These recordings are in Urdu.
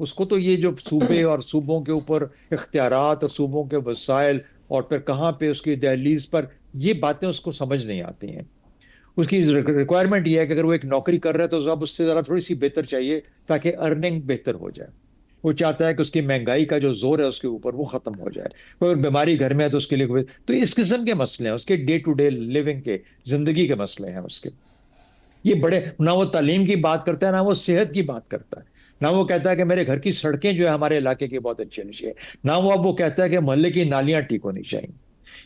اس کو تو یہ جو صوبے اور صوبوں کے اوپر اختیارات اور صوبوں کے وسائل اور پھر کہاں پہ اس کی دہلیز پر، یہ باتیں اس کو سمجھ نہیں آتی ہیں. اس کی ریکوائرمنٹ یہ ہے کہ اگر وہ ایک نوکری کر رہا ہے تو اب اس سے ذرا تھوڑی سی بہتر چاہیے تاکہ ارننگ بہتر ہو جائے. وہ چاہتا ہے کہ اس کی مہنگائی کا جو زور ہے اس کے اوپر وہ ختم ہو جائے. کوئی اگر بیماری گھر میں ہے تو اس کے لیے تو اس قسم کے مسئلے ہیں، اس کے ڈے ٹو ڈے لیونگ کے، زندگی کے مسئلے ہیں اس کے. یہ بڑے، نہ وہ تعلیم کی بات کرتا ہے، نہ وہ صحت کی بات کرتا ہے، نہ وہ کہتا ہے کہ میرے گھر کی سڑکیں جو ہے ہمارے علاقے کی بہت اچھی ہونی چاہیے، نہ وہ اب وہ کہتا ہے کہ محلے کی نالیاں ٹھیک ہونی چاہیے.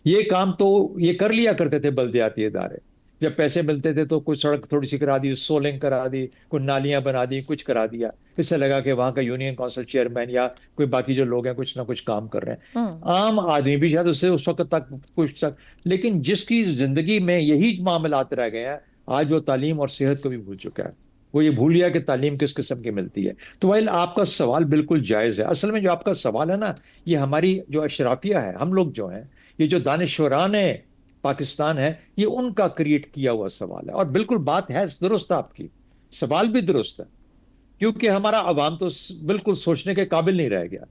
یہ کام تو یہ کر لیا کرتے تھے بلدیاتی ادارے. جب پیسے ملتے تھے تو کوئی سڑک تھوڑی سی کرا دی، سولنگ کرا دی، کوئی نالیاں بنا دی، کچھ کرا دیا. اس سے لگا کہ وہاں کا یونین کونسل چیئرمین یا کوئی باقی جو لوگ ہیں کچھ نہ کچھ کام کر رہے ہیں. عام آدمی بھی شاید اس سے اس وقت تک کچھ تک، لیکن جس کی زندگی میں یہی معاملات رہ گئے ہیں، آج وہ تعلیم اور صحت کو بھی بھول چکا ہے. وہ یہ بھول گیا کہ تعلیم کس قسم کی ملتی ہے. تو وائل آپ کا سوال بالکل جائز ہے. اصل میں جو آپ کا سوال ہے نا، یہ ہماری جو اشرافیہ ہے، ہم لوگ جو ہیں، یہ جو دانشوران پاکستان ہے، یہ ان کا کریٹ کیا ہوا سوال ہے. اور بالکل بات ہے درست، آپ کی سوال بھی درست ہے، کیونکہ ہمارا عوام تو بالکل سوچنے کے قابل نہیں رہ گیا.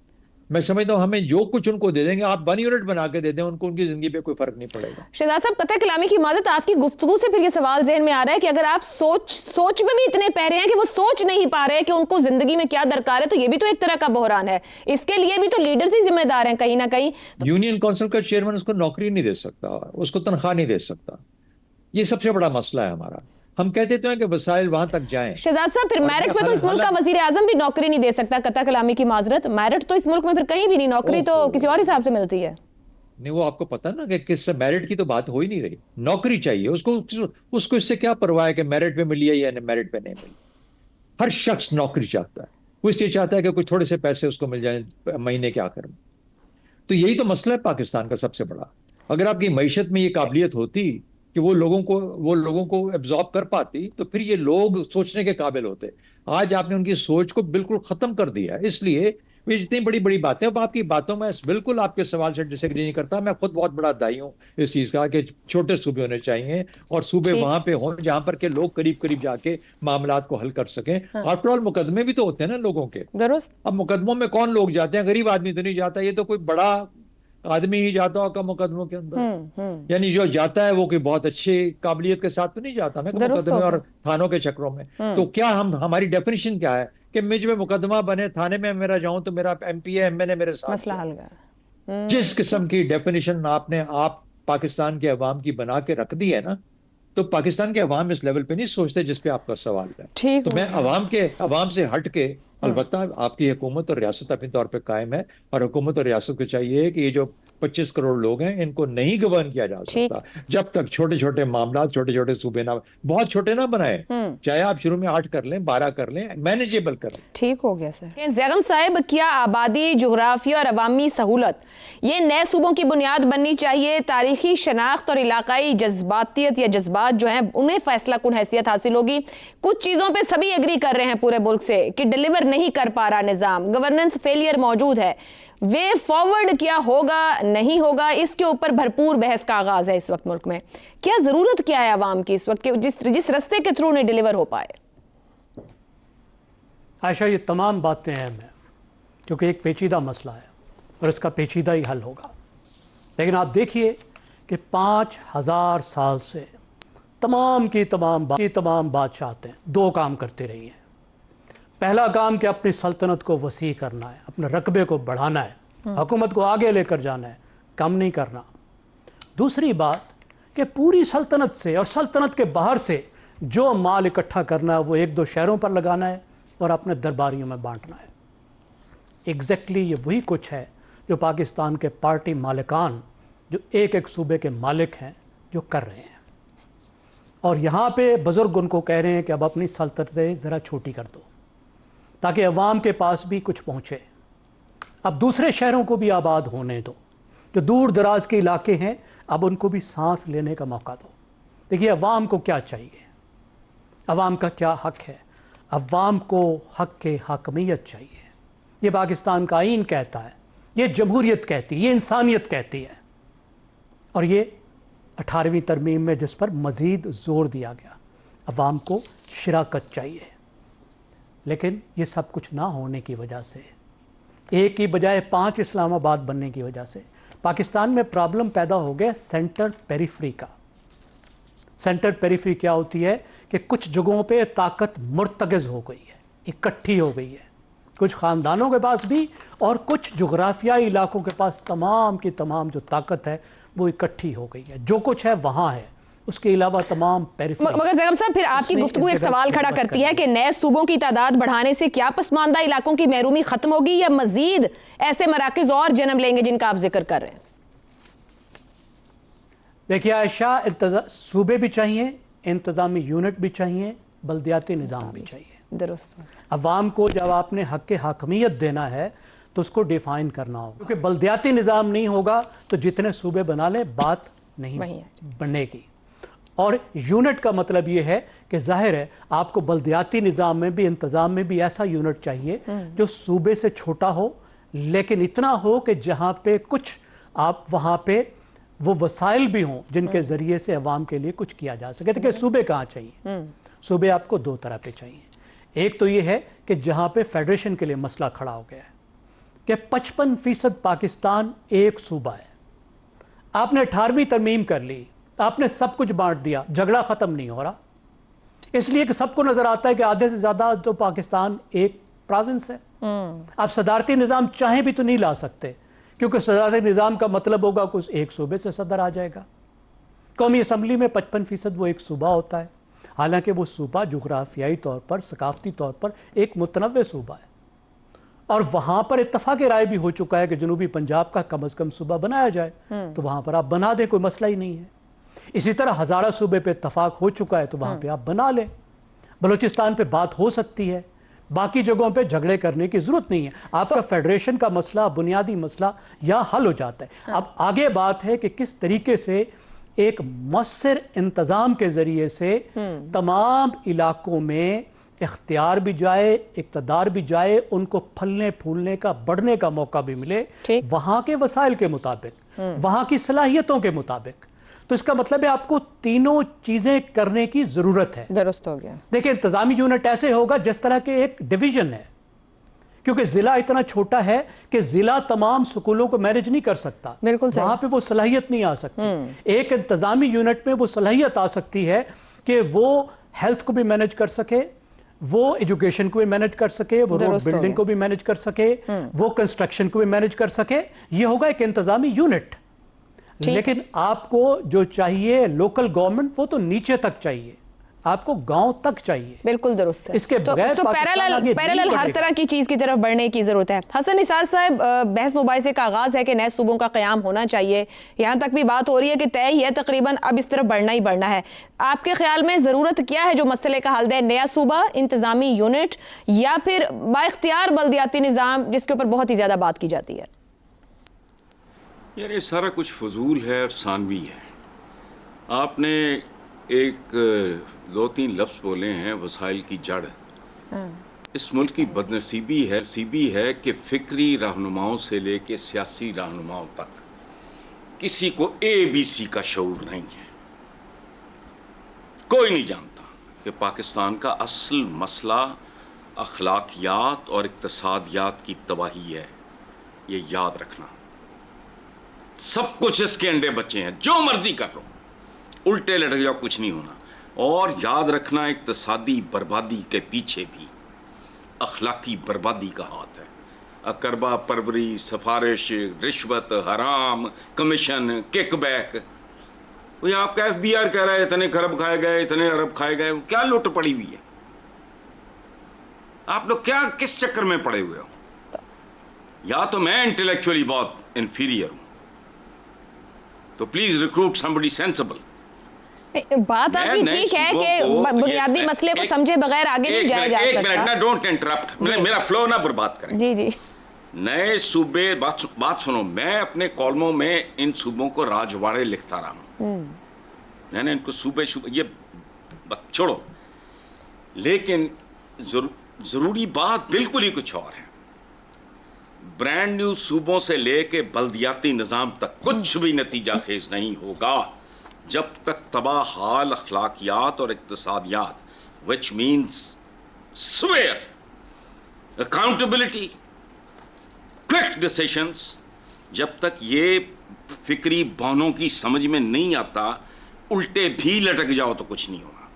میں سمجھتا ہوں ہمیں جو کچھ ان کو دے دیں گے، آپ 1 یونٹ بنا کے دے دیں ان کو، ان کی زندگی پہ کوئی فرق نہیں پڑے گا. شہزاد صاحب، قطع کلامی کی معذرت، آپ کی گفتگو سے پھر یہ سوال ذہن میں آ رہا ہے کہ اگر آپ سوچ میں بھی اتنے پہرے ہیں کہ وہ سوچ نہیں پا رہے کہ ان کو زندگی میں کیا درکار ہے، تو یہ بھی تو ایک طرح کا بحران ہے. اس کے لیے بھی تو لیڈرز ہی ذمہ دار ہیں کہیں نہ کہیں. یونین کونسل کا چیئرمین اس کو نوکری نہیں دے سکتا، اس کو تنخواہ نہیں دے سکتا. یہ سب سے بڑا مسئلہ ہے ہمارا. ہم کہتے تو ہیں کہ وسائل وہاں تک جائیں. شہزاد صاحب، پھر میرٹ پہ تو اس ملک کا وزیر اعظم بھی نوکری نہیں دے سکتا. قطع کلامی کی معذرت، میرٹ تو اس ملک میں پھر کہیں بھی نہیں، نوکری تو کسی اور حساب سے ملتی ہے. نہیں، وہ آپ کو پتا نا کہ کس سے میرٹ کی تو بات ہو ہی نہیں رہی. نوکری چاہیے اس کو اس سے کیا پرواہ ہے کہ میرٹ پہ ملی ہے یا میرٹ پہ نہیں ملی. ہر شخص نوکری چاہتا ہے. وہ اس لیے چاہتا ہے کہ کچھ تھوڑے سے پیسے اس کو مل جائیں مہینے کے آخر میں. تو یہی تو مسئلہ ہے پاکستان کا سب سے بڑا. اگر آپ کی معیشت میں یہ قابلیت ہوتی کہ وہ لوگوں کو ایبزارب کر پاتی تو پھر یہ لوگ سوچنے کے قابل ہوتے. آج آپ نے ان کی سوچ کو بالکل ختم کر دیا. اس لیے یہ جتنی بڑی بڑی باتیں، اب آپ کی باتوں میں بالکل آپ کے سوال سے ڈس ایگری نہیں کرتا. میں خود بہت بڑا دائی ہوں اس چیز کا کہ چھوٹے صوبے ہونے چاہیے اور صوبے وہاں پہ ہوں جہاں پر کہ لوگ قریب قریب جا کے معاملات کو حل کر سکیں. آفٹر آل مقدمے بھی تو ہوتے ہیں نا لوگوں کے. درست. اب مقدموں میں کون لوگ جاتے ہیں؟ غریب آدمی تو نہیں جاتا. یہ تو کوئی بڑا آدمی ہی جاتا ہوگا مقدموں کے اندر. یعنی جو جاتا ہے وہ کوئی بہت اچھی قابلیت کے ساتھ تو نہیں جاتا نا مقدمے اور تھانوں کے چکروں میں. تو کیا ہماری ڈیفینیشن کیا ہے کہ مجھ میں مقدمہ بنے، تھانے میں میرا جاؤں تو میرا ایم پی ہے، ایم این اے میرے ساتھ. مسئلہ حل کر. جس قسم کی ڈیفینیشن آپ پاکستان کے عوام کی بنا کے رکھ دی ہے نا، تو پاکستان کے عوام اس لیول پہ نہیں سوچتے جس پہ آپ کا سوال ہے. تو میں عوام سے ہٹ کے، البتہ آپ کی حکومت اور ریاست اپنے طور پہ قائم ہے، اور حکومت اور ریاست کو چاہیے کہ یہ جو 25 کروڑ لوگ ہیں ان کو نہیں گورن کیا جا سکتا جب تک چھوٹے چھوٹے معاملات، چھوٹے چھوٹے صوبے نہ، بہت چھوٹے نہ بنائیں. چاہے آپ شروع میں 8 کر لیں، 12 کر لیں، مینیجیبل کر لیں. ٹھیک ہو گیا سر. زیغم صاحب، کیا آبادی، جغرافیہ اور عوامی سہولت یہ نئے صوبوں کی بنیاد بننی چاہیے؟ تاریخی شناخت اور علاقائی جذباتیت یا جذبات جو ہیں انہیں فیصلہ کن حیثیت حاصل ہوگی. کچھ چیزوں پہ سبھی ایگری کر رہے ہیں پورے ملک سے کہ ڈیلیور نہیں کر پا رہا نظام، گورننس فیلئر موجود ہے. وے فارورڈ کیا ہوگا، نہیں ہوگا، اس کے اوپر بھرپور بحث کا آغاز ہے اس وقت ملک میں. کیا ضرورت کیا ہے عوام کی اس وقت کہ جس رستے کے تھرو انہیں ڈیلیور ہو پائے؟ عائشہ، یہ تمام باتیں اہم ہیں کیونکہ ایک پیچیدہ مسئلہ ہے اور اس کا پیچیدہ ہی حل ہوگا. لیکن آپ دیکھیے کہ 5000 سال سے تمام بادشاہتیں 2 کام کرتے رہی ہیں. پہلا کام کہ اپنی سلطنت کو وسیع کرنا ہے، اپنے رقبے کو بڑھانا ہے، حکومت کو آگے لے کر جانا ہے، کم نہیں کرنا. دوسری بات کہ پوری سلطنت سے اور سلطنت کے باہر سے جو مال اکٹھا کرنا ہے وہ 1-2 شہروں پر لگانا ہے اور اپنے درباریوں میں بانٹنا ہے. ایگزیکٹلی یہ وہی کچھ ہے جو پاکستان کے پارٹی مالکان، جو ایک صوبے کے مالک ہیں، جو کر رہے ہیں. اور یہاں پہ بزرگ ان کو کہہ رہے ہیں کہ اب اپنی سلطنتیں ذرا چھوٹی کر دو تاکہ عوام کے پاس بھی کچھ پہنچے. اب دوسرے شہروں کو بھی آباد ہونے دو، جو دور دراز کے علاقے ہیں، اب ان کو بھی سانس لینے کا موقع دو. دیکھیے عوام کو کیا چاہیے، عوام کا کیا حق ہے. عوام کو حق کے حاکمیت چاہیے. یہ پاکستان کا آئین کہتا ہے، یہ جمہوریت کہتی ہے، یہ انسانیت کہتی ہے. اور یہ 18ویں ترمیم میں جس پر مزید زور دیا گیا، عوام کو شراکت چاہیے. لیکن یہ سب کچھ نہ ہونے کی وجہ سے، ایک کی بجائے 5 اسلام آباد بننے کی وجہ سے پاکستان میں پرابلم پیدا ہو گیا سینٹر پیریفری کا۔ سینٹر پیریفری کیا ہوتی ہے کہ کچھ جگہوں پہ طاقت مرتکز ہو گئی ہے، اکٹھی ہو گئی ہے، کچھ خاندانوں کے پاس بھی اور کچھ جغرافیائی علاقوں کے پاس تمام کی تمام جو طاقت ہے وہ اکٹھی ہو گئی ہے، جو کچھ ہے وہاں ہے، اس کے علاوہ تمام پیریفری۔ مگر زیغم صاحب پھر آپ کی گفتگو ایک سوال کھڑا کرتی ہے کہ نئے صوبوں کی تعداد بڑھانے سے کیا پسماندہ علاقوں کی محرومی ختم ہوگی یا مزید ایسے مراکز اور جنم لیں گے جن کا آپ ذکر کر رہے ہیں؟ دیکھیے عائشہ، صوبے بھی چاہیے، انتظامی یونٹ بھی چاہیے، بلدیاتی نظام بھی چاہیے۔ درست۔ عوام کو جب آپ نے حق حاکمیت دینا ہے تو اس کو ڈیفائن کرنا ہوگا، کیونکہ بلدیاتی نظام نہیں ہوگا تو جتنے صوبے بنا لیں بات نہیں بنے گی۔ اور یونٹ کا مطلب یہ ہے کہ ظاہر ہے آپ کو بلدیاتی نظام میں بھی، انتظام میں بھی ایسا یونٹ چاہیے جو صوبے سے چھوٹا ہو لیکن اتنا ہو کہ جہاں پہ کچھ آپ وہاں پہ وہ وسائل بھی ہوں جن کے ذریعے سے عوام کے لیے کچھ کیا جا سکے۔ دیکھیں صوبے کہاں چاہیے؟ صوبے آپ کو 2 طرح پہ چاہیے۔ ایک تو یہ ہے کہ جہاں پہ فیڈریشن کے لیے مسئلہ کھڑا ہو گیا ہے کہ 55% پاکستان ایک صوبہ ہے، آپ نے 18ویں ترمیم کر لی، آپ نے سب کچھ بانٹ دیا، جھگڑا ختم نہیں ہو رہا، اس لیے کہ سب کو نظر آتا ہے کہ آدھے سے زیادہ تو پاکستان ایک پروونس ہے۔ آپ صدارتی نظام چاہیں بھی تو نہیں لا سکتے، کیونکہ صدارتی نظام کا مطلب ہوگا کہ ایک صوبے سے صدر آ جائے گا۔ قومی اسمبلی میں 55% وہ ایک صوبہ ہوتا ہے، حالانکہ وہ صوبہ جغرافیائی طور پر، ثقافتی طور پر ایک متنوع صوبہ ہے، اور وہاں پر اتفاق رائے بھی ہو چکا ہے کہ جنوبی پنجاب کا کم از کم صوبہ بنایا جائے، تو وہاں پر آپ بنا دیں، کوئی مسئلہ ہی نہیں ہے۔ اسی طرح ہزارہ صوبے پہ اتفاق ہو چکا ہے تو وہاں پہ آپ بنا لیں، بلوچستان پہ بات ہو سکتی ہے، باقی جگہوں پہ جھگڑے کرنے کی ضرورت نہیں ہے۔ آپ کا فیڈریشن کا مسئلہ، بنیادی مسئلہ یہاں حل ہو جاتا ہے۔ اب آگے بات ہے کہ کس طریقے سے ایک مؤثر انتظام کے ذریعے سے تمام علاقوں میں اختیار بھی جائے، اقتدار بھی جائے، ان کو پھلنے پھولنے کا، بڑھنے کا موقع بھی ملے وہاں کے وسائل کے مطابق، وہاں کی صلاحیتوں کے مطابق۔ تو اس کا مطلب ہے آپ کو تینوں چیزیں کرنے کی ضرورت ہے۔ درست ہو گیا۔ دیکھیں انتظامی یونٹ ایسے ہوگا جس طرح کے ایک ڈویژن ہے، کیونکہ ضلع اتنا چھوٹا ہے کہ ضلع تمام سکولوں کو مینج نہیں کر سکتا، بالکل صحیح، وہاں پہ وہ صلاحیت نہیں آ سکتی۔ ایک انتظامی یونٹ میں وہ صلاحیت آ سکتی ہے کہ وہ ہیلتھ کو بھی مینج کر سکے، وہ ایجوکیشن کو بھی مینج کر سکے، وہ روڈ بلڈنگ کو بھی مینج کر سکے، وہ کنسٹرکشن کو بھی مینج کر سکے۔ یہ ہوگا ایک انتظامی یونٹ۔ لیکن آپ کو جو چاہیے لوکل گورنمنٹ، وہ تو نیچے تک چاہیے، آپ کو گاؤں تک چاہیے۔ بالکل درست ہے۔ اس کے بغیر پیرالل ہر طرح کی چیز کی طرف بڑھنے کی ضرورت ہے۔ حسن نثار صاحب، بحث مباحثے کا آغاز ہے کہ نئے صوبوں کا قیام ہونا چاہیے، یہاں تک بھی بات ہو رہی ہے کہ طے ہی ہے تقریباً، اب اس طرف بڑھنا ہی بڑھنا ہے۔ آپ کے خیال میں ضرورت کیا ہے جو مسئلے کا حل دے؟ نیا صوبہ، انتظامی یونٹ، یا پھر با اختیار بلدیاتی نظام جس کے اوپر بہت ہی زیادہ بات کی جاتی ہے؟ یار یہ سارا کچھ فضول ہے اور ثانوی ہے۔ آپ نے ایک 2-3 لفظ بولے ہیں، وسائل کی جڑ۔ اس ملک کی بدنصیبی ہے کہ فکری رہنماؤں سے لے کے سیاسی رہنماؤں تک کسی کو ABC کا شعور نہیں ہے۔ کوئی نہیں جانتا کہ پاکستان کا اصل مسئلہ اخلاقیات اور اقتصادیات کی تباہی ہے۔ یہ یاد رکھنا، سب کچھ اس کے انڈے بچے ہیں، جو مرضی کر لو، الٹے لٹ جاؤ، کچھ نہیں ہونا۔ اور یاد رکھنا اقتصادی بربادی کے پیچھے بھی اخلاقی بربادی کا ہاتھ ہے۔ اقربا پروری، سفارش، رشوت، حرام، کمیشن، کک بیک۔ وہ آپ کا FBR کہہ رہا ہے اتنے خرب کھائے گئے، اتنے ارب کھائے گئے، وہ کیا لوٹ پڑی ہوئی ہے؟ آپ لوگ کیا کس چکر میں پڑے ہوئے ہو؟ یا تو میں انٹلیکچولی بہت انفیریئر ہوں، تو پلیز ریکروٹ سمبڈی سینسبل۔ بات آپ کی ٹھیک ہے کہ بنیادی مسئلے کو سمجھے بغیر آگے نہیں جایا جا سکتا۔ ایک منٹ نا، ڈونٹ انٹرپٹ، میرا فلو نہ برباد کریں۔ جی نئے صوبے، بات سنو، میں اپنے کالموں میں ان صوبوں کو راجواڑے لکھتا رہا ہوں، میں نے ان کو صوبے یہ چھوڑو، لیکن ضروری بات بالکل ہی کچھ اور ہے۔ برانڈ نیو صوبوں سے لے کے بلدیاتی نظام تک کچھ بھی نتیجہ خیز نہیں ہوگا جب تک تباہ حال اخلاقیات اور اقتصادیات which means swear accountability, quick decisions. جب تک یہ فکری بانوں کی سمجھ میں نہیں آتا, الٹے بھی لٹک جاؤ تو کچھ نہیں ہوگا,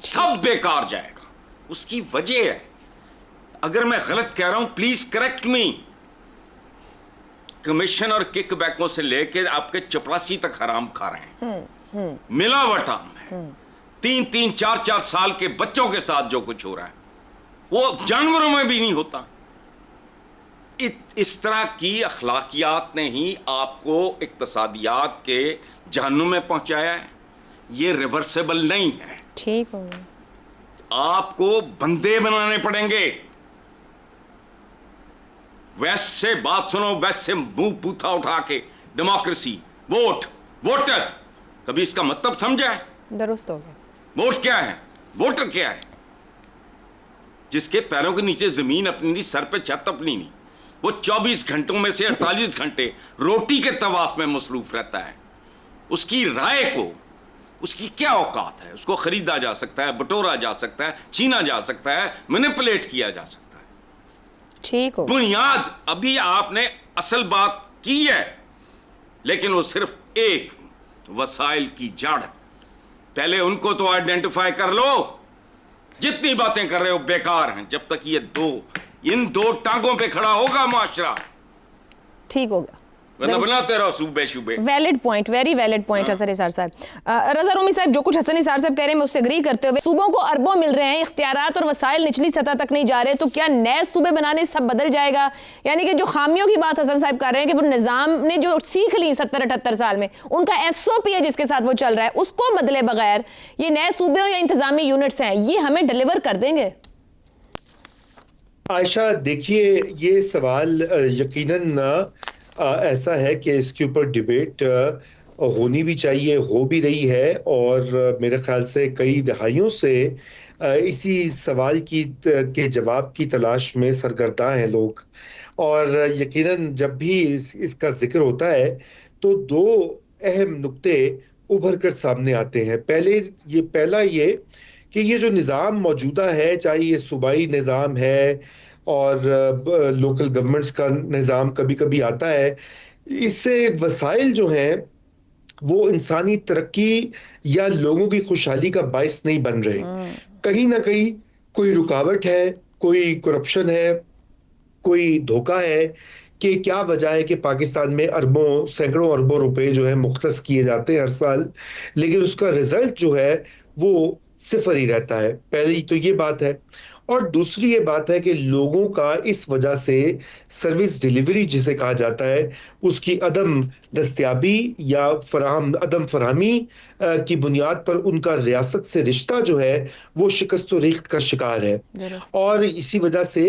سب بیکار جائے گا. اس کی وجہ ہے, اگر میں غلط کہہ رہا ہوں پلیز کریکٹ می, کمیشن اور کک بیکوں سے لے کے آپ کے چپراسی تک حرام کھا رہے ہیں, ملاوٹ عام ہے. 3-3 4-4 سال کے بچوں کے ساتھ جو کچھ ہو رہا ہے وہ جانوروں میں بھی نہیں ہوتا. اس طرح کی اخلاقیات نے ہی آپ کو اقتصادیات کے جہنم میں پہنچایا ہے. یہ ریورسیبل نہیں ہے. ٹھیک ہو, آپ کو بندے بنانے پڑیں گے. ویسٹ سے بات سنو, ویسٹ سے منہ پوتھا اٹھا کے ڈیموکریسی, ووٹ, ووٹر, کبھی اس کا مطلب سمجھا ہے؟ درست ہو گیا. ووٹ کیا ہے, ووٹر کیا ہے؟ جس کے پیروں کے نیچے زمین اپنی نہیں, سر پہ چھت اپنی نہیں, وہ 24 گھنٹوں میں سے 48 گھنٹے روٹی کے طواف میں مصروف رہتا ہے. اس کی رائے کو, اس کی کیا اوقات ہے؟ اس کو خریدا جا سکتا ہے, بٹورا جا سکتا ہے, چھینا جا سکتا ہے, مینیپولیٹ کیا جا سکتا ہے. ٹھیک ہو, بنیاد ابھی آپ نے اصل بات کی ہے, لیکن وہ صرف ایک وسائل کی جڑ. پہلے ان کو تو آئیڈینٹیفائی کر لو. جتنی باتیں کر رہے ہو بیکار ہیں. جب تک یہ ان دو ٹانگوں پہ کھڑا ہوگا معاشرہ, ٹھیک ہو گیا. بناتے رہو صوبے شوبے. Valid point, very valid point Hassan Nisar صاحب. رضا رومی صاحب, جو کچھ حسن نثار صاحب کہہ رہے ہیں میں اس سے اگری کرتے ہوئے, صوبوں کو اربوں مل رہے ہیں, اختیارات اور وسائل نچلی سطح تک نہیں جا رہے, تو کیا نئے صوبے بنانے سب بدل جائے گا؟ یعنی کہ جو خامیوں کی بات حسن صاحب کر رہے ہیں کہ وہ نظام نے جو سیکھ لی 70-78 سال میں, ان کا SOP ہے جس کے ساتھ وہ چل رہا ہے, اس کو بدلے بغیر یہ نئے صوبے یا انتظامی یونٹس ہیں, یہ ہمیں ڈیلیور کر دیں گے؟ عائشہ دیکھیے, یہ سوال یقیناً ایسا ہے کہ اس کے اوپر ڈیبیٹ ہونی بھی چاہیے, ہو بھی رہی ہے, اور میرے خیال سے کئی دہائیوں سے اسی سوال کے جواب کی تلاش میں سرگرداں ہیں لوگ. اور یقیناً جب بھی اس کا ذکر ہوتا ہے تو دو اہم نقطے ابھر کر سامنے آتے ہیں. پہلا یہ کہ یہ جو نظام موجودہ ہے, چاہے یہ صوبائی نظام ہے اور لوکل گورنمنٹس کا نظام کبھی کبھی آتا ہے, اس سے وسائل جو ہیں وہ انسانی ترقی یا لوگوں کی خوشحالی کا باعث نہیں بن رہے. کہیں نہ کہیں کوئی رکاوٹ ہے, کوئی کرپشن ہے, کوئی دھوکہ ہے. کہ کیا وجہ ہے کہ پاکستان میں سینکڑوں اربوں روپے جو ہے مختص کیے جاتے ہیں ہر سال, لیکن اس کا رزلٹ جو ہے وہ صفر ہی رہتا ہے. پہلی تو یہ بات ہے. اور دوسری یہ بات ہے کہ لوگوں کا اس وجہ سے سروس ڈیلیوری جسے کہا جاتا ہے, اس کی عدم دستیابی یا عدم فراہمی کی بنیاد پر ان کا ریاست سے رشتہ جو ہے وہ شکست و ریخت کا شکار ہے. اور اسی وجہ سے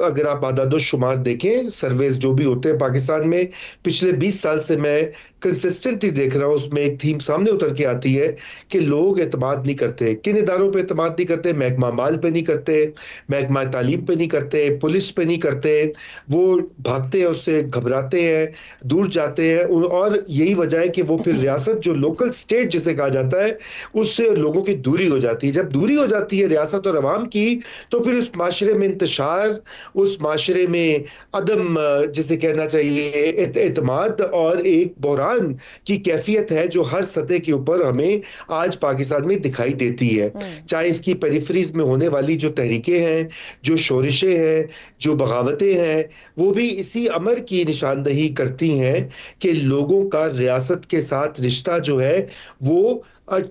اگر آپ اعداد و شمار دیکھیں, سرویز جو بھی ہوتے ہیں پاکستان میں, پچھلے 20 سال سے میں کنسسٹنٹلی دیکھ رہا ہوں, اس میں ایک تھیم سامنے اتر کے آتی ہے کہ لوگ اعتماد نہیں کرتے. کن اداروں پہ اعتماد نہیں کرتے؟ محکمہ مال پہ نہیں کرتے, محکمہ تعلیم پہ نہیں کرتے, پولیس پہ نہیں کرتے. وہ بھاگتے ہیں, اس سے گھبراتے ہیں, دور جاتے ہیں. اور یہی وجہ ہے کہ وہ پھر ریاست جو لوکل سٹیٹ جسے کہا جاتا ہے اس سے لوگوں کی دوری ہو جاتی ہے. جب دوری ہو جاتی ہے ریاست اور عوام کی, تو پھر اس معاشرے میں انتشار, اس معاشرے میں عدم جسے کہنا چاہیے اعتماد اور ایک بحران کی کیفیت ہے جو ہر سطح کے اوپر ہمیں آج پاکستان میں دکھائی دیتی ہے. چاہے اس کی پیریفریز میں ہونے والی جو تحریکیں ہیں, جو شورشیں ہیں, جو بغاوتیں ہیں, وہ بھی اسی امر کی نشاندہی کرتی ہیں کہ لوگوں کا ریاست کے ساتھ رشتہ جو ہے وہ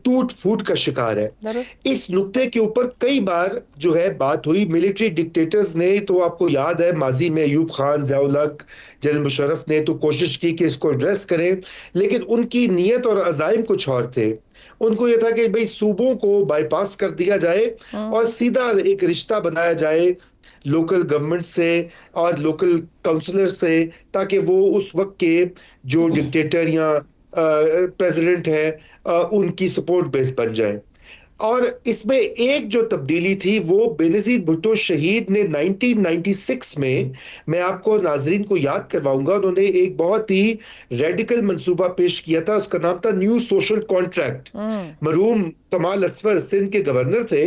ٹوٹ پھوٹ کا شکار ہے. اس نقطے کے اوپر کئی بار جو ہے بات ہوئی. ملٹری ڈکٹیٹرز نے تو, آپ کو یاد ہے ماضی میں ایوب خان, ضیاء الحق, جنرل مشرف نے تو کوشش کی کہ اس کو ایڈریس کریں, لیکن ان کی نیت اور عزائم کچھ اور تھے. ان کو یہ تھا کہ بھئی صوبوں کو بائی پاس کر دیا جائے اور سیدھا ایک رشتہ بنایا جائے لوکل گورنمنٹ سے اور لوکل کاؤنسلر سے, تاکہ وہ اس وقت کے جو ڈکٹیٹر یا پریزیڈنٹ ہیں ان کی سپورٹ بیس بن جائے. اور اس میں ایک جو تبدیلی تھی وہ بینظیر بھٹو شہید نے 1996 میں آپ کو ناظرین کو یاد کرواؤں گا، انہوں نے ایک بہت ہی ریڈیکل منصوبہ پیش کیا تھا، اس کا نام تھا نیو سوشل کانٹریکٹ۔ مرحوم کمال اصفر سندھ کے گورنر تھے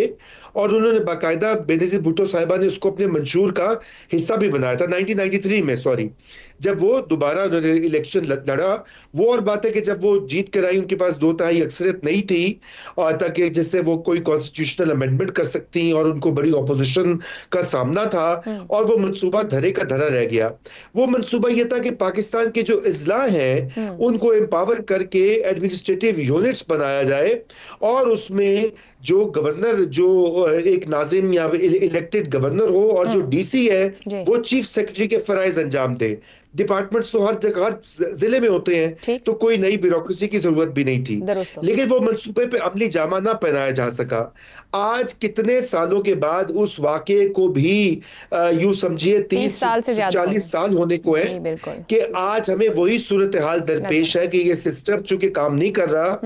اور انہوں نے باقاعدہ بینظیر بھٹو صاحبہ نے اس کو اپنے منشور کا حصہ بھی بنایا تھا 1993 میں، جب وہ دوبارہ الیکشن لڑا۔ وہ اور بات ہے کہ جب وہ جیت کر آئی ان کے پاس 2/3 اکثریت نہیں تھی اور تاکہ جس سے وہ کوئی کانسٹیٹیوشنل امینڈمنٹ کر سکتی اور ان کو بڑی اپوزیشن کا سامنا تھا اور وہ منصوبہ دھرے کا دھرا رہ گیا۔ وہ منصوبہ یہ تھا کہ پاکستان کے جو اضلاع ہیں ان کو امپاور کر کے ایڈمنسٹریٹو یونٹس بنایا جائے اور اس میں جو گورنر جو ایک ناظم یا الیکٹڈ گورنر ہو اور جو ڈی سی ہے وہ چیف سیکرٹری کے فرائض انجام دے۔ ڈپارٹمنٹس تو ہر جگہ ہر ضلع میں ہوتے ہیں تو کوئی نئی بیوروکریسی کی ضرورت بھی نہیں تھی، لیکن وہ منصوبے پہ عملی جامہ نہ پہنایا جا سکا۔ آج کتنے سالوں کے بعد اس واقعے کو بھی یوں سمجھیے 30-40 سال ہونے کو ہے کہ آج ہمیں وہی صورتحال درپیش ہے کہ یہ سسٹم چونکہ کام نہیں کر رہا،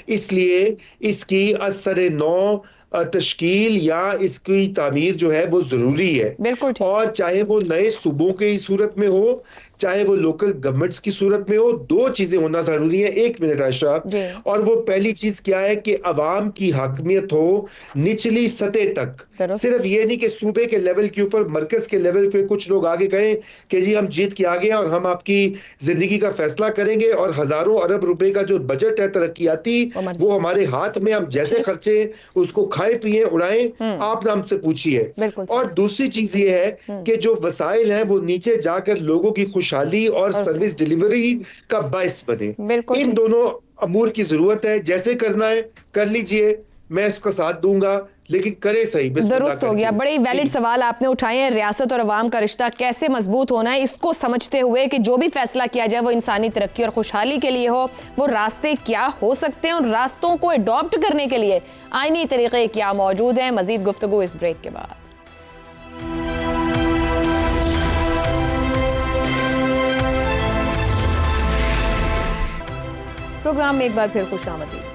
اس لیے اس کی اثر نو تشکیل یا اس کی تعمیر جو ہے وہ ضروری ہے۔ اور چاہے وہ نئے صوبوں کی صورت میں ہو چاہے وہ لوکل گورنمنٹس کی صورت میں ہو، دو چیزیں ہونا ضروری ہے۔ ایک منٹ عائشہ، اور وہ پہلی چیز کیا ہے کہ عوام کی حاکمیت ہو نچلی سطح تک، صرف یہ نہیں کہ صوبے کے لیول کے اوپر مرکز کے لیول پہ کچھ لوگ آگے گئے کہ جی ہم جیت کے آگے ہیں اور ہم آپ کی زندگی کا فیصلہ کریں گے اور ہزاروں ارب روپے کا جو بجٹ ہے ترقیاتی وہ ہمارے ہاتھ میں، ہم جیسے خرچے اس کو کھائیں پیئیں اڑائیں، آپ نام سے پوچھیے۔ اور دوسری چیز یہ ہے کہ جو وسائل ہیں وہ نیچے جا کر لوگوں کی خوشحالی اور سروس ڈیلیوری کا باعث بنے۔ ان دونوں امور کی ضرورت ہے، جیسے کرنا ہے کر لیجئے، میں اس کا ساتھ دوں گا، لیکن کرے صحیح۔ درست ہو گیا، بڑے ویلڈ سوال آپ نے اٹھائے ہیں۔ ریاست اور عوام کا رشتہ کیسے مضبوط ہونا ہے، اس کو سمجھتے ہوئے کہ جو بھی فیصلہ کیا جائے وہ انسانی ترقی اور خوشحالی کے لیے ہو، وہ راستے کیا ہو سکتے ہیں، ان راستوں کو اڈاپٹ کرنے کے لیے آئینی طریقے کیا موجود ہیں۔ مزید گفتگو اس بریک کے بعد۔ پروگرام میں ایک بار پھر خوش آمدید۔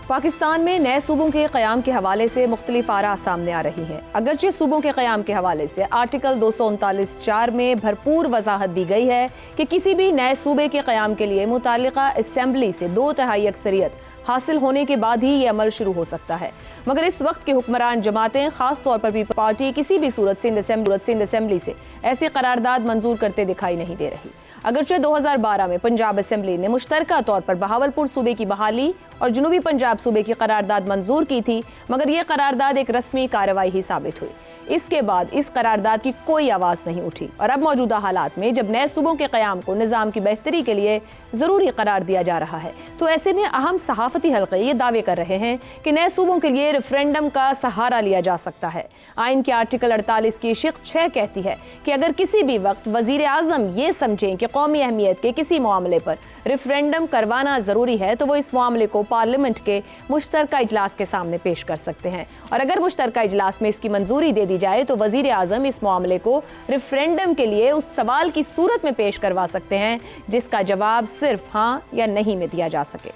پاکستان میں نئے صوبوں کے قیام کے حوالے سے مختلف آراء سامنے آ رہی ہیں۔ اگرچہ صوبوں کے قیام کے حوالے سے آرٹیکل 239(4) میں بھرپور وضاحت دی گئی ہے کہ کسی بھی نئے صوبے کے قیام کے لیے متعلقہ اسمبلی سے 2/3 اکثریت حاصل ہونے کے بعد ہی یہ عمل شروع ہو سکتا ہے، مگر اس وقت کی حکمران جماعتیں خاص طور پر پیپلز پارٹی کسی بھی صورت سندھ اسمبلی سے ایسی قرارداد منظور کرتے دکھائی نہیں دے رہی۔ اگرچہ 2012 میں پنجاب اسمبلی نے مشترکہ طور پر بہاولپور صوبے کی بحالی اور جنوبی پنجاب صوبے کی قرارداد منظور کی تھی، مگر یہ قرارداد ایک رسمی کارروائی ہی ثابت ہوئی۔ اس کے بعد اس قرارداد کی کوئی آواز نہیں اٹھی، اور اب موجودہ حالات میں جب نئے صوبوں کے قیام کو نظام کی بہتری کے لیے ضروری قرار دیا جا رہا ہے، تو ایسے میں اہم صحافتی حلقے یہ دعوے کر رہے ہیں کہ نئے صوبوں کے لیے ریفرینڈم کا سہارا لیا جا سکتا ہے۔ آئین کے آرٹیکل 48 کی شق 6 کہتی ہے کہ اگر کسی بھی وقت وزیر اعظم یہ سمجھیں کہ قومی اہمیت کے کسی معاملے پر ریفرینڈم کروانا ضروری ہے تو وہ اس معاملے کو پارلیمنٹ کے مشترکہ اجلاس کے سامنے پیش کر سکتے ہیں، اور اگر مشترکہ اجلاس میں اس کی منظوری دے دی جائے تو وزیر اعظم اس معاملے کو ریفرینڈم کے لیے اس سوال کی صورت میں پیش کروا سکتے ہیں جس کا جواب صرف ہاں یا نہیں میں دیا جا سکے۔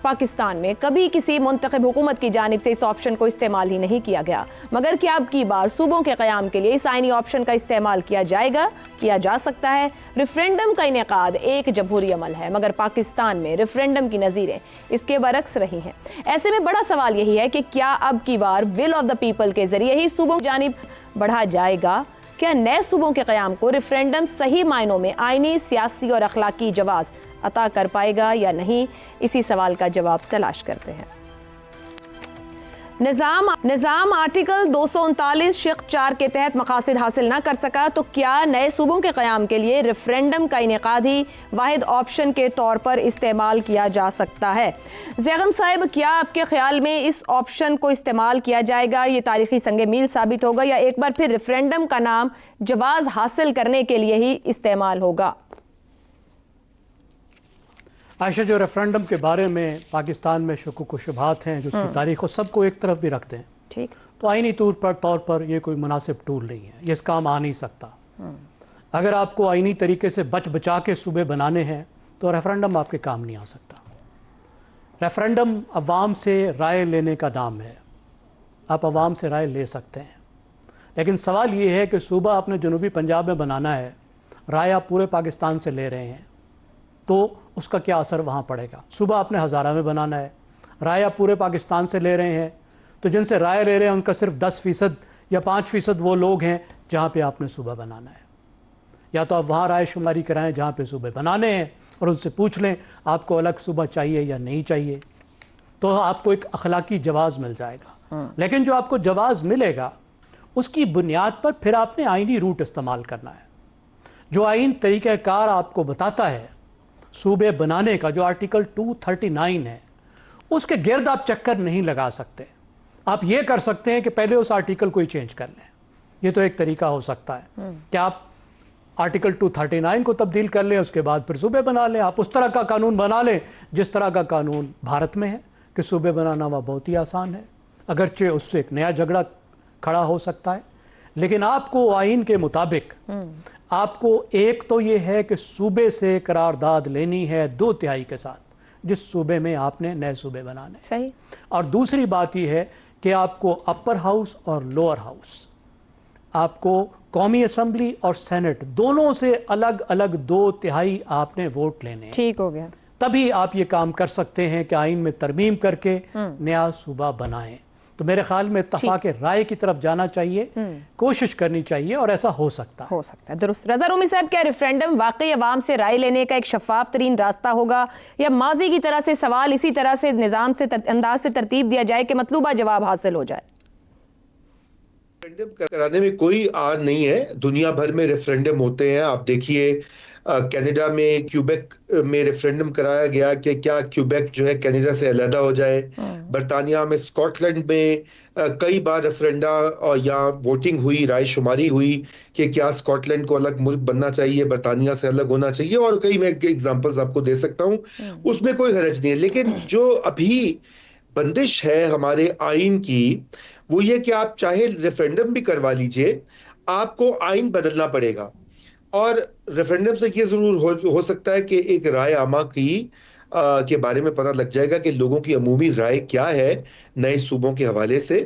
پاکستان میں کبھی کسی منتخب حکومت کی جانب سے اس آپشن کو استعمال ہی نہیں کیا گیا، مگر کیا اب کی بار صوبوں کے قیام کے لیے اس آئینی آپشن کا استعمال کیا جائے گا؟ کیا جا سکتا ہے۔ ریفرینڈم کا انعقاد ایک جمہوری عمل ہے، مگر پاکستان میں ریفرینڈم کی نظیریں اس کے برعکس رہی ہیں۔ ایسے میں بڑا سوال یہی ہے کہ کیا اب کی بار ول آف دا پیپل کے ذریعے ہی صوبوں کی جانب بڑھا جائے گا؟ کیا نئے صوبوں کے قیام کو ریفرینڈم صحیح معنوں میں آئینی، سیاسی اور اخلاقی جواز عطا کر پائے گا یا نہیں؟ اسی سوال کا جواب تلاش کرتے ہیں۔ نظام آرٹیکل 239 شق 4 کے تحت مقاصد حاصل نہ کر سکا تو کیا نئے صوبوں کے قیام کے لیے ریفرینڈم کا انعقاد ہی واحد آپشن کے طور پر استعمال کیا جا سکتا ہے؟ زیغم صاحب، کیا آپ کے خیال میں اس آپشن کو استعمال کیا جائے گا، یہ تاریخی سنگ میل ثابت ہوگا، یا ایک بار پھر ریفرینڈم کا نام جواز حاصل کرنے کے لیے ہی استعمال ہوگا؟ عائشہ، جو ریفرینڈم کے بارے میں پاکستان میں شکوک و شبہات ہیں، جو اس کی تاریخ، سب کو ایک طرف بھی رکھتے ہیں، ٹھیک، تو آئینی طور پر یہ کوئی مناسب ٹول نہیں ہے، یہ اس کام آ نہیں سکتا۔ اگر آپ کو آئینی طریقے سے بچا کے صوبے بنانے ہیں تو ریفرینڈم آپ کے کام نہیں آ سکتا۔ ریفرینڈم عوام سے رائے لینے کا نام ہے، آپ عوام سے رائے لے سکتے ہیں، لیکن سوال یہ ہے کہ صوبہ آپ نے جنوبی پنجاب میں بنانا ہے، رائے آپ پورے پاکستان سے لے رہے ہیں، تو اس کا کیا اثر وہاں پڑے گا؟ صوبہ آپ نے ہزارہ میں بنانا ہے، رائے آپ پورے پاکستان سے لے رہے ہیں، تو جن سے رائے لے رہے ہیں ان کا صرف 10% یا 5% وہ لوگ ہیں جہاں پہ آپ نے صوبہ بنانا ہے۔ یا تو آپ وہاں رائے شماری کرائیں جہاں پہ صوبے بنانے ہیں اور ان سے پوچھ لیں آپ کو الگ صوبہ چاہیے یا نہیں چاہیے، تو آپ کو ایک اخلاقی جواز مل جائے گا۔ لیکن جو آپ کو جواز ملے گا اس کی بنیاد پر پھر آپ نے آئینی روٹ استعمال کرنا ہے۔ جو آئین طریقہ کار آپ کو بتاتا ہے صوبے بنانے کا، جو آرٹیکل 239 ہے، اس کے گرد آپ چکر نہیں لگا سکتے۔ آپ یہ کر سکتے ہیں کہ پہلے اس آرٹیکل کو ہی چینج کر لیں، یہ تو ایک طریقہ ہو سکتا ہے کہ آپ آرٹیکل 239 کو تبدیل کر لیں، اس کے بعد پھر صوبے بنا لیں۔ آپ اس طرح کا قانون بنا لیں جس طرح کا قانون بھارت میں ہے کہ صوبے بنانا وہ بہت ہی آسان ہے، اگرچہ اس سے ایک نیا جھگڑا کھڑا ہو سکتا ہے، لیکن آپ کو آئین کے مطابق آپ کو ایک تو یہ ہے کہ صوبے سے قرارداد لینی ہے 2/3 کے ساتھ جس صوبے میں آپ نے نئے صوبے بنانے، صحیح، اور دوسری بات یہ ہے کہ آپ کو اپر ہاؤس اور لوور ہاؤس، آپ کو قومی اسمبلی اور سینٹ دونوں سے الگ الگ 2/3 آپ نے ووٹ لینے ہیں۔ ٹھیک ہو گیا، تبھی آپ یہ کام کر سکتے ہیں کہ آئین میں ترمیم کر کے نیا صوبہ بنائیں۔ تو میرے خیال میں اتفاق رائے کی طرف جانا چاہیے، کوشش کرنی چاہیے، اور ایسا ہو سکتا ہے۔ درست۔ رضا رومی صاحب، کیا ریفرینڈم واقعی عوام سے رائے لینے کا ایک شفاف ترین راستہ ہوگا، یا ماضی کی طرح سے سوال اسی طرح سے نظام سے انداز سے ترتیب دیا جائے کہ مطلوبہ جواب حاصل ہو جائے؟ ریفرینڈم کرانے میں کوئی آر نہیں ہے، دنیا بھر میں ریفرینڈم ہوتے ہیں۔ آپ دیکھیے کینیڈا میں کیوبیک میں ریفرینڈم کرایا گیا کہ کیا کیوبیک جو ہے کینیڈا سے علیحدہ ہو جائے۔ برطانیہ میں اسکاٹ لینڈ میں کئی بار ریفرینڈا یا ووٹنگ ہوئی، رائے شماری ہوئی کہ کیا اسکاٹ لینڈ کو الگ ملک بننا چاہیے، برطانیہ سے الگ ہونا چاہیے، اور کئی میں ایگزامپلز آپ کو دے سکتا ہوں، اس میں کوئی حرج نہیں ہے۔ لیکن جو ابھی بندش ہے ہمارے آئین کی وہ یہ کہ آپ چاہے ریفرینڈم بھی کروا لیجئے، آپ کو آئین بدلنا پڑے گا، اور ریفرینڈم سے یہ ضرور ہو سکتا ہے کہ ایک رائے عامہ کے بارے میں پتہ لگ جائے گا کہ لوگوں کی عمومی رائے کیا ہے نئے صوبوں کے حوالے سے،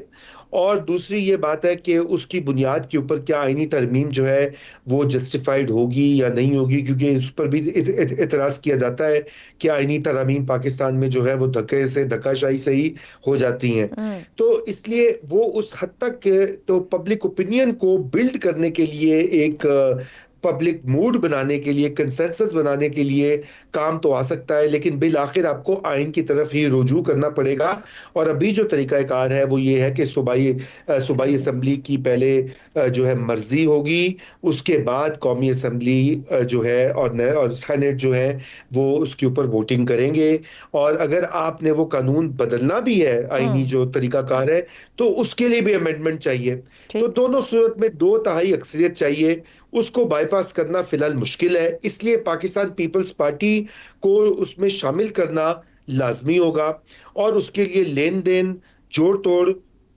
اور دوسری یہ بات ہے کہ اس کی بنیاد کے اوپر کیا آئینی ترمیم جو ہے وہ جسٹیفائڈ ہوگی یا نہیں ہوگی، کیونکہ اس پر بھی اعتراض کیا جاتا ہے کہ آئینی ترامیم پاکستان میں جو ہے وہ دھکا شاہی سے ہی ہو جاتی ہیں۔ تو اس لیے وہ اس حد تک تو پبلک اوپینین کو بلڈ کرنے کے لیے، ایک پبلک موڈ بنانے کے لیے، کنسنسس بنانے کے لیے کام تو آ سکتا ہے، لیکن بالآخر آپ کو آئین کی طرف ہی رجوع کرنا پڑے گا۔ اور ابھی جو طریقہ کار ہے وہ یہ ہے کہ صوبائی اسمبلی کی پہلے جو ہے مرضی ہوگی، اس کے بعد قومی اسمبلی جو ہے اور سینٹ جو ہے وہ اس کے اوپر ووٹنگ کریں گے، اور اگر آپ نے وہ قانون بدلنا بھی ہے، آئینی جو طریقہ کار ہے، تو اس کے لیے بھی امینڈمنٹ چاہیے۔ تو دونوں صورت میں 2/3 اکثریت چاہیے، اس کو بائی پاس کرنا فی الحال مشکل ہے، اس لیے پاکستان پیپلز پارٹی کو اس میں شامل کرنا لازمی ہوگا، اور اس کے لیے لین دین جوڑ توڑ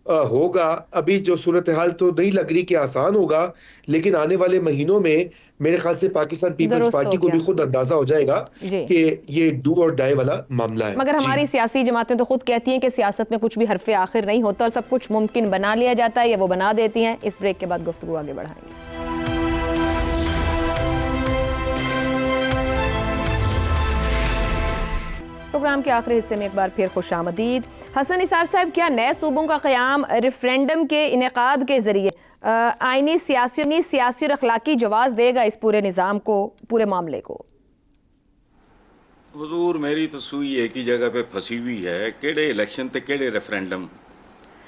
ہوگا۔ ابھی جو صورتحال تو نہیں لگ رہی کہ آسان ہوگا، لیکن آنے والے مہینوں میں میرے خیال سے پاکستان پیپلز پارٹی کو بھی خود اندازہ ہو جائے گا کہ یہ ڈو اور ڈائی والا معاملہ ہے۔ مگر ہماری سیاسی جماعتیں تو خود کہتی ہیں کہ سیاست میں کچھ بھی حرف آخر نہیں ہوتا اور سب کچھ ممکن بنا لیا جاتا ہے، یا وہ بنا دیتی ہیں۔ اس بریک کے بعد گفتگو آگے بڑھائیں گے۔ پروگرام کے آخری حصے میں ایک بار پھر خوش آمدید۔ حسن نثار صاحب، کیا نئے صوبوں کا قیام ریفرینڈم کے انعقاد کے ذریعے آئینی سیاسی اور اخلاقی جواز دے گا اس پورے نظام کو، پورے معاملے کو؟ حضور میری تو سوئی ایک ہی جگہ پہ پھنسی ہوئی ہے، کیڑے الیکشن تے کیڑے ریفرینڈم،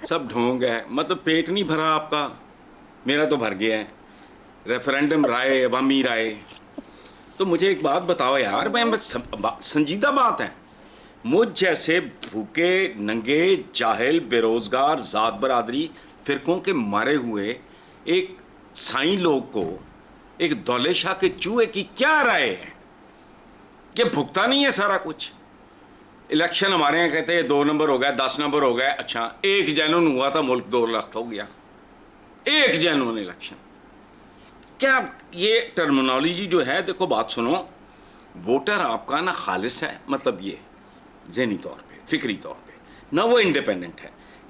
سب ڈھونگ ہے۔ مطلب پیٹ نہیں بھرا آپ کا، میرا تو بھر گیا ہے۔ ریفرینڈم رائے، عوامی رائے، تو مجھے ایک بات بتاؤ یار، میں سنجیدہ بات ہے، مجھ جیسے بھوکے ننگے جاہل بے روزگار ذات برادری فرقوں کے مارے ہوئے ایک سائیں لوگ کو ایک دولے شاہ کے چوہے کی کیا رائے ہے کہ بھگتا نہیں ہے سارا کچھ؟ الیکشن ہمارے یہاں کہتے ہیں 2 نمبر ہو گیا، 10 نمبر ہو گیا، اچھا 1 جنون ہوا تھا، ملک 2 لاکھ ہو گیا، 1 جنون الیکشن۔ کیا یہ ٹرمینالوجی جو ہے، دیکھو بات سنو، ووٹر آپ کا نہ خالص ہے، مطلب یہ ذہنی طور پہ، فکری طور پہ، نہ وہ انڈیپینڈنٹ ہے،